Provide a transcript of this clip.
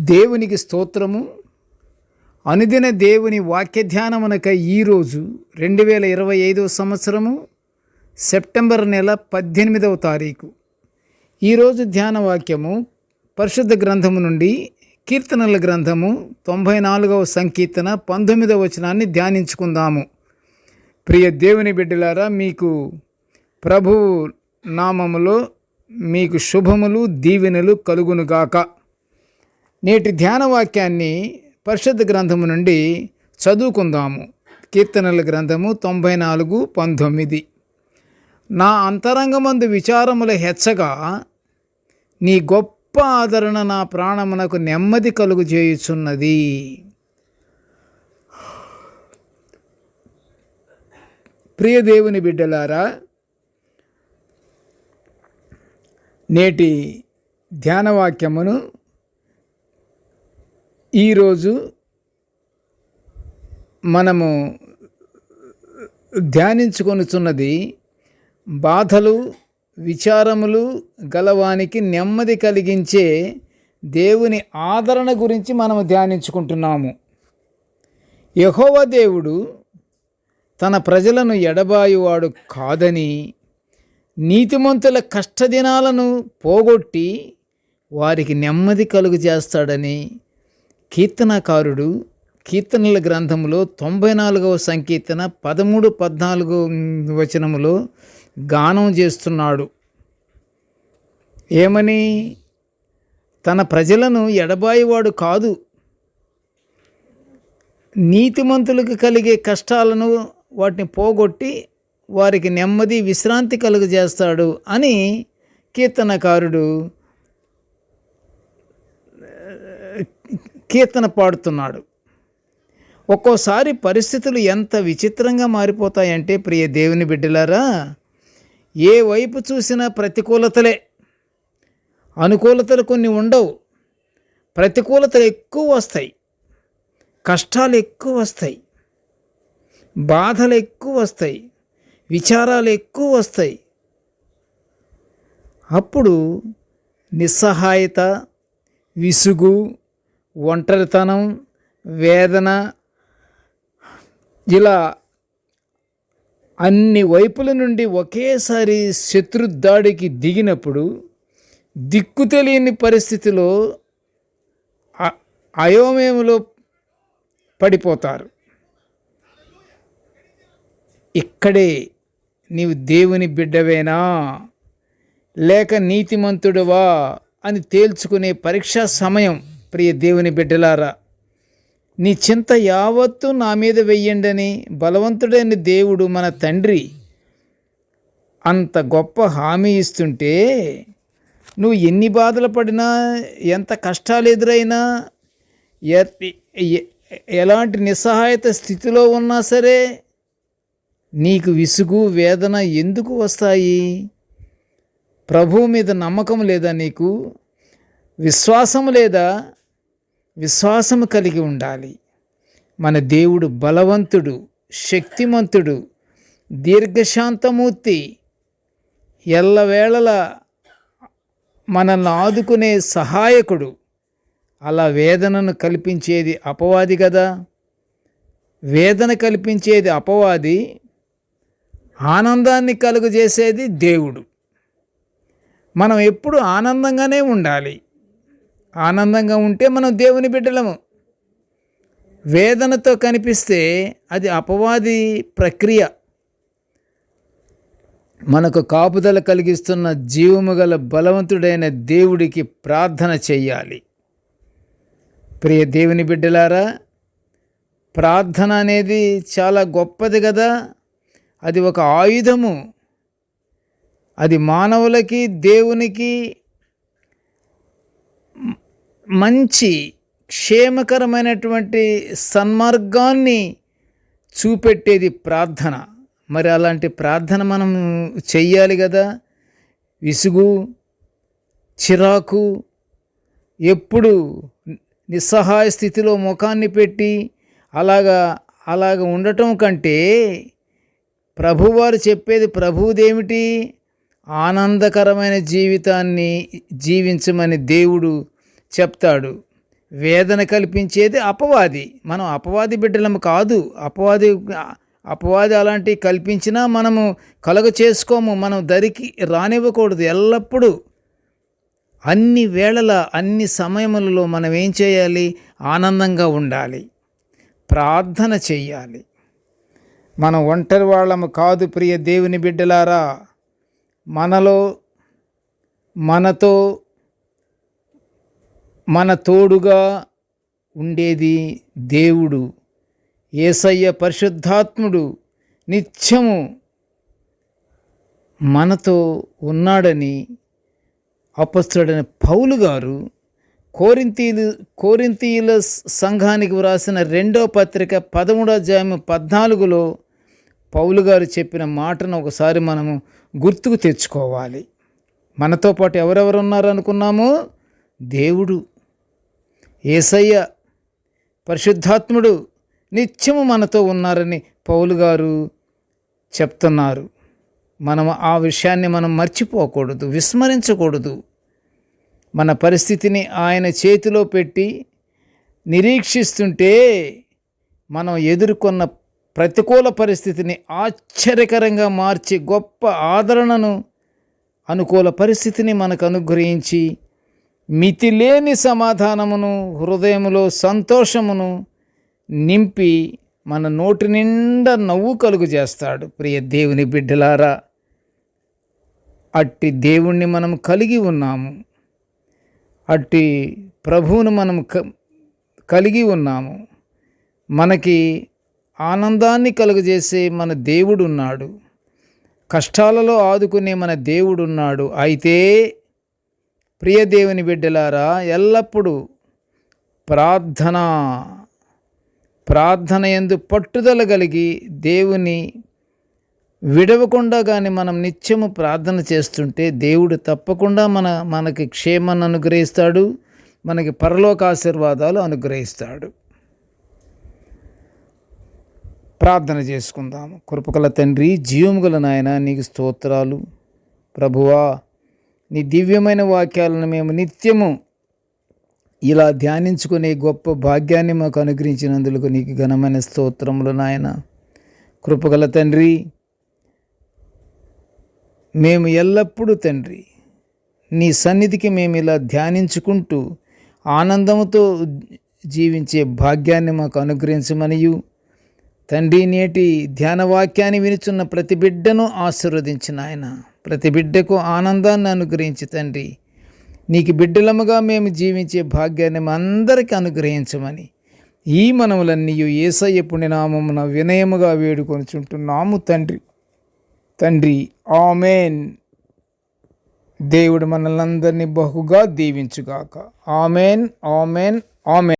దేవునికి స్తోత్రము. అనుదిన దేవుని వాక్య ధ్యానమునకై ఈరోజు 2025 సంవత్సరము సెప్టెంబర్ నెల 18వ తారీఖు. ఈరోజు ధ్యాన వాక్యము పరిశుద్ధ గ్రంథము నుండి కీర్తనల గ్రంథము 94వ సంకీర్తన 19వ వచనాన్ని ధ్యానించుకుందాము. ప్రియ దేవుని బిడ్డలారా, మీకు ప్రభువు నామములో మీకు శుభములు దీవెనలు కలుగునుగాక. నేటి ధ్యాన వాక్యాన్ని పరిశుద్ధ గ్రంథము నుండి చదువుకుందాము. కీర్తనల గ్రంథము 94:19. నా అంతరంగమందు విచారముల హెచ్చగా నీ గొప్ప ఆదరణ నా ప్రాణమునకు నెమ్మది కలుగు చేయుచున్నది. ప్రియ దేవుని బిడ్డలారా, నేటి ధ్యానవాక్యమును ఈరోజు మనము ధ్యానించుకొనుచున్నది బాధలు విచారములు గలవానికి నెమ్మది కలిగించే దేవుని ఆదరణ గురించి మనము ధ్యానించుకుంటున్నాము. యెహోవా దేవుడు తన ప్రజలను ఎడబాయువాడు కాదని, నీతిమంతుల కష్టదినాలను పోగొట్టి వారికి నెమ్మది కలుగు చేస్తాడని కీర్తనకారుడు కీర్తనల గ్రంథంలో 94వ సంకీర్తన 13-14 వచనములో గానం చేస్తున్నాడు. ఏమని? తన ప్రజలను ఎడబాయివాడు కాదు, నీతిమంతులకు కలిగే కష్టాలను వాటిని పోగొట్టి వారికి నెమ్మది విశ్రాంతి కలుగజేస్తాడు అని కీర్తనకారుడు కీర్తన పాడుతున్నాడు. ఒక్కోసారి పరిస్థితులు ఎంత విచిత్రంగా మారిపోతాయంటే, ప్రియ దేవుని బిడ్డలారా, ఏ వైపు చూసినా ప్రతికూలతలే. అనుకూలతలు కొన్ని ఉండవు, ప్రతికూలతలు ఎక్కువ వస్తాయి, కష్టాలు ఎక్కువ వస్తాయి, బాధలు ఎక్కువ వస్తాయి, విచారాలు ఎక్కువ వస్తాయి. అప్పుడు నిస్సహాయత, విసుగు, ఒంటరితనం, వేదన, ఇలా అన్ని వైపుల నుండి ఒకేసారి శత్రుదాడికి దిగినప్పుడు దిక్కు తెలియని పరిస్థితిలో అయోమయంలో పడిపోతారు. ఇక్కడే నీవు దేవుని బిడ్డవేనా లేక నీతిమంతుడువా అని తేల్చుకునే పరీక్షా సమయం. ప్రియ దేవుని బిడ్డలారా, నీ చింత యావత్తు నా మీద వెయ్యండని బలవంతుడైన దేవుడు మన తండ్రి అంత గొప్ప హామీ ఇస్తుంటే, నువ్వు ఎన్ని బాధలు పడినా, ఎంత కష్టాలు ఎదురైనా, ఎలాంటి నిస్సహాయత స్థితిలో ఉన్నా సరే నీకు విసుగు వేదన ఎందుకు వస్తాయి? ప్రభువు మీద నమ్మకం లేదా? నీకు విశ్వాసం లేదా? విశ్వాసము కలిగి ఉండాలి. మన దేవుడు బలవంతుడు, శక్తిమంతుడు, దీర్ఘశాంతమూర్తి, ఎల్లవేళలా మనల్ని ఆదుకునే సహాయకుడు. అలా వేదనను కల్పించేది అపవాది కదా. వేదన కల్పించేది అపవాది, ఆనందాన్ని కలుగజేసేది దేవుడు. మనం ఎప్పుడు ఆనందంగానే ఉండాలి. ఆనందంగా ఉంటే మనం దేవుని బిడ్డలము. వేదనతో కనిపిస్తే అది అపవాది ప్రక్రియ. మనకు కాపుదల కలిగిస్తున్న జీవము గల బలవంతుడైన దేవుడికి ప్రార్థన చెయ్యాలి. ప్రియ దేవుని బిడ్డలారా, ప్రార్థన అనేది చాలా గొప్పది కదా. అది ఒక ఆయుధము. అది మానవులకి దేవునికి మంచి క్షేమకరమైనటువంటి సన్మార్గాన్ని చూపెట్టేది ప్రార్థన. మరి అలాంటి ప్రార్థన మనం చెయ్యాలి కదా. విసుగు, చిరాకు, ఎప్పుడు నిస్సహాయ స్థితిలో ముఖాన్ని పెట్టి అలాగ ఉండటం కంటే ప్రభువారు చెప్పేది ప్రభువుదేమిటి? ఆనందకరమైన జీవితాన్ని జీవించమని దేవుడు చెప్తాడు. వేదన కల్పించేది అపవాది. మనం అపవాది బిడ్డలము కాదు. అపవాది అలాంటివి కల్పించినా మనము కలుగ చేసుకోము. మనం దరికి రానివ్వకూడదు. ఎల్లప్పుడూ అన్ని వేళల అన్ని సమయములలో మనం ఏం చేయాలి? ఆనందంగా ఉండాలి, ప్రార్థన చెయ్యాలి. మనం ఒంటరి వాళ్ళము కాదు ప్రియ దేవుని బిడ్డలారా. మనతో మన తోడుగా ఉండేది దేవుడు, యేసయ్య పరిశుద్ధాత్ముడు నిత్యము మనతో ఉన్నాడని అపొస్తలుడైన పౌలు గారు కొరింథీయుల సంఘానికి వ్రాసిన 2వ పత్రిక 13వ అధ్యాయం 14లో పౌలు గారు చెప్పిన మాటను ఒకసారి మనము గుర్తుకు తెచ్చుకోవాలి. మనతో పాటు ఎవరెవరు ఉన్నారు అనుకున్నాము? దేవుడు, యేసయ్య, పరిశుద్ధాత్ముడు నిత్యము మనతో ఉన్నారని పౌలు గారు చెప్తున్నారు. మనం ఆ విషయాన్ని మనం మర్చిపోకూడదు, విస్మరించకూడదు. మన పరిస్థితిని ఆయన చేతిలో పెట్టి నిరీక్షిస్తుంటే మనం ఎదుర్కొన్న ప్రతికూల పరిస్థితిని ఆశ్చర్యకరంగా మార్చి గొప్ప ఆదరణను, అనుకూల పరిస్థితిని మనకు అనుగ్రహించి మితిలేని సమాధానమును, హృదయములో సంతోషమును నింపి మన నోటి నిండా నవ్వు కలుగు చేస్తాడు. ప్రియ దేవుని బిడ్డలారా, అట్టి దేవుణ్ణి మనం కలిగి ఉన్నాము. అట్టి ప్రభువును మనం కలిగి ఉన్నాము. మనకి ఆనందాన్ని కలుగజేసే మన దేవుడు ఉన్నాడు. కష్టాలలో ఆదుకునే మన దేవుడు ఉన్నాడు. అయితే ప్రియ దేవుని బిడ్డలారా, ఎల్లప్పుడూ ప్రార్థన యందు పట్టుదల కలిగి దేవుని విడవకుండా కానీ మనం నిత్యము ప్రార్థన చేస్తుంటే దేవుడు తప్పకుండా మనకి క్షేమాన్ని అనుగ్రహిస్తాడు, మనకి పరలోక ఆశీర్వాదాలు అనుగ్రహిస్తాడు. ప్రార్థన చేసుకుందాము. కృపగల తండ్రి, జీవముగల నాయన, నీకు స్తోత్రాలు ప్రభువా. నీ దివ్యమైన వాక్యాలను మేము నిత్యము ఇలా ధ్యానించుకునే గొప్ప భాగ్యాన్ని మాకు అనుగ్రహించినందుకు నీకు ఘనమైన స్తోత్రములు నాయన. కృపగల తండ్రి, మేము ఎల్లప్పుడూ తండ్రి నీ సన్నిధికి మేము ఇలా ధ్యానించుకుంటూ ఆనందముతో జీవించే భాగ్యాన్ని మాకు అనుగ్రహించమనియు తండ్రి, నేటి ధ్యాన వాక్యాన్ని వినుచున్న ప్రతి బిడ్డను ఆశీర్వదించిన ఆయన, ప్రతి బిడ్డకు ఆనందాన్ని అనుగ్రహించి తండ్రి, నీకు బిడ్డలముగా మేము జీవించే భాగ్యాన్ని మా అందరికీ అనుగ్రహించమని ఈ మనములన్నీ యేసయ్య పుణ్యనామమున వినయముగా వేడుకొనుచుంటున్నాము తండ్రి. ఆమెన్. దేవుడు మనల్నందరినీ బహుగా దీవించుగాక. Amen, amen, amen.